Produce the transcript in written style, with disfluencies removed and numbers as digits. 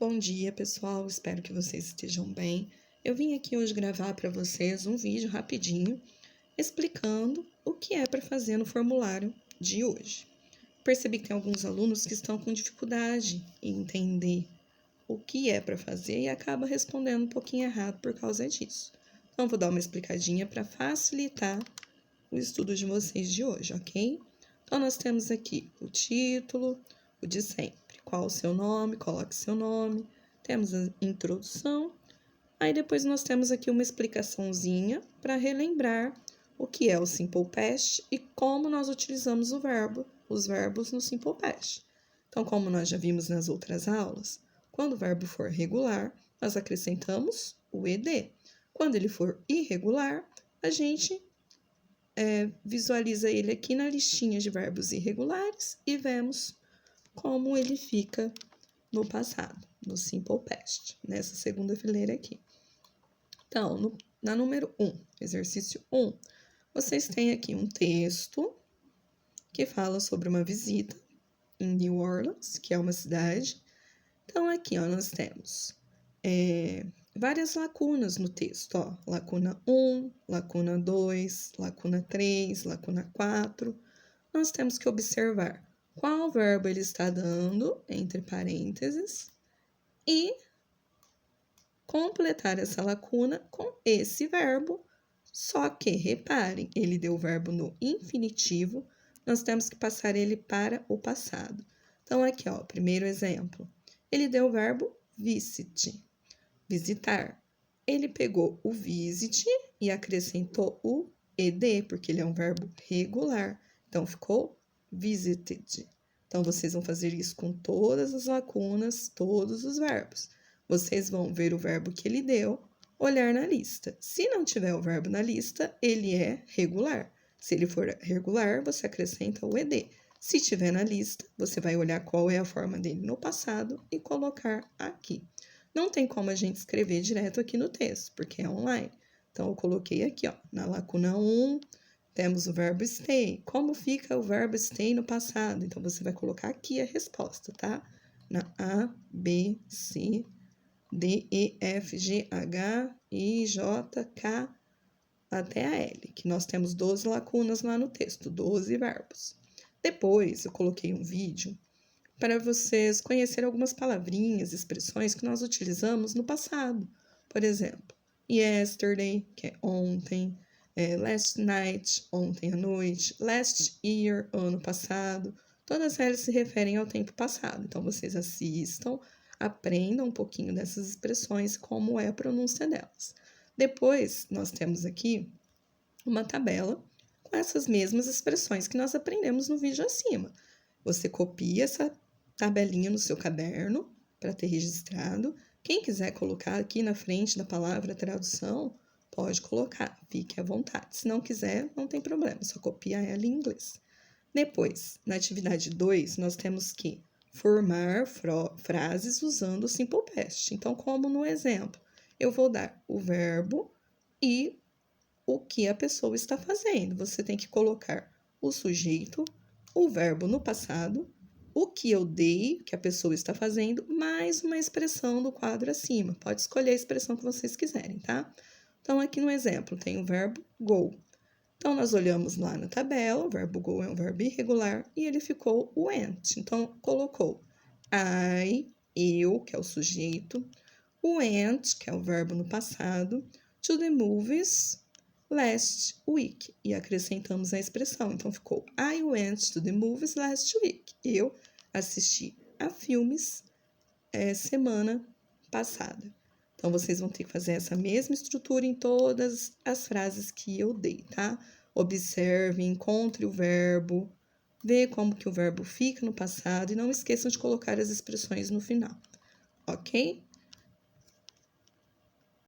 Bom dia, pessoal. Espero que vocês estejam bem. Eu vim aqui hoje gravar para vocês um vídeo rapidinho explicando o que é para fazer no formulário de hoje. Percebi que tem alguns alunos que estão com dificuldade em entender o que é para fazer e acaba respondendo um pouquinho errado por causa disso. Então, vou dar uma explicadinha para facilitar o estudo de vocês de hoje, ok? Então, nós temos aqui o título, o de sempre. Qual o seu nome? Coloque seu nome. Temos a introdução. Aí, depois, nós temos aqui uma explicaçãozinha para relembrar o que é o Simple Past e como nós utilizamos os verbos no Simple Past. Então, como nós já vimos nas outras aulas, quando o verbo for regular, nós acrescentamos o ed. Quando ele for irregular, a gente visualiza ele aqui na listinha de verbos irregulares e vemos como ele fica no passado, no Simple Past, nessa segunda fileira aqui. Então, na número 1, exercício 1, vocês têm aqui um texto que fala sobre uma visita em New Orleans, que é uma cidade. Então, aqui nós temos várias lacunas no texto, lacuna 1, lacuna 2, lacuna 3, lacuna 4. Nós temos que observar qual verbo ele está dando, entre parênteses, e completar essa lacuna com esse verbo, só que, reparem, ele deu o verbo no infinitivo, nós temos que passar ele para o passado. Então, aqui, primeiro exemplo, ele deu o verbo visit, visitar. Ele pegou o visit e acrescentou o ed, porque ele é um verbo regular. Então, ficou visited. Então, vocês vão fazer isso com todas as lacunas, todos os verbos. Vocês vão ver o verbo que ele deu, olhar na lista. Se não tiver o verbo na lista, ele é regular. Se ele for regular, você acrescenta o ed. Se tiver na lista, você vai olhar qual é a forma dele no passado e colocar aqui. Não tem como a gente escrever direto aqui no texto, porque é online. Então, eu coloquei aqui, na lacuna 1, temos o verbo stay. Como fica o verbo stay no passado? Então, você vai colocar aqui a resposta, tá? Na A, B, C, D, E, F, G, H, I, J, K, até a L, que nós temos 12 lacunas lá no texto, 12 verbos. Depois, eu coloquei um vídeo para vocês conhecerem algumas palavrinhas, expressões que nós utilizamos no passado. Por exemplo, yesterday, que é ontem, last night, ontem à noite, last year, ano passado. Todas elas se referem ao tempo passado. Então, vocês assistam, aprendam um pouquinho dessas expressões, como é a pronúncia delas. Depois, nós temos aqui uma tabela com essas mesmas expressões que nós aprendemos no vídeo acima. Você copia essa tabelinha no seu caderno para ter registrado. Quem quiser colocar aqui na frente da palavra tradução, pode colocar, fique à vontade. Se não quiser, não tem problema, só copia ela em inglês. Depois, na atividade 2, nós temos que formar frases usando o Simple Past. Então, como no exemplo, eu vou dar o verbo e o que a pessoa está fazendo. Você tem que colocar o sujeito, o verbo no passado, o que eu dei, que a pessoa está fazendo, mais uma expressão do quadro acima. Pode escolher a expressão que vocês quiserem, tá? Então, aqui no exemplo, tem o verbo go. Então, nós olhamos lá na tabela, o verbo go é um verbo irregular, e ele ficou went. Então, colocou eu, que é o sujeito, went, que é o verbo no passado, to the movies last week. E acrescentamos a expressão. Então, ficou I went to the movies last week. Eu assisti a filmes semana passada. Então, vocês vão ter que fazer essa mesma estrutura em todas as frases que eu dei, tá? Observe, encontre o verbo, vê como que o verbo fica no passado e não esqueçam de colocar as expressões no final, ok?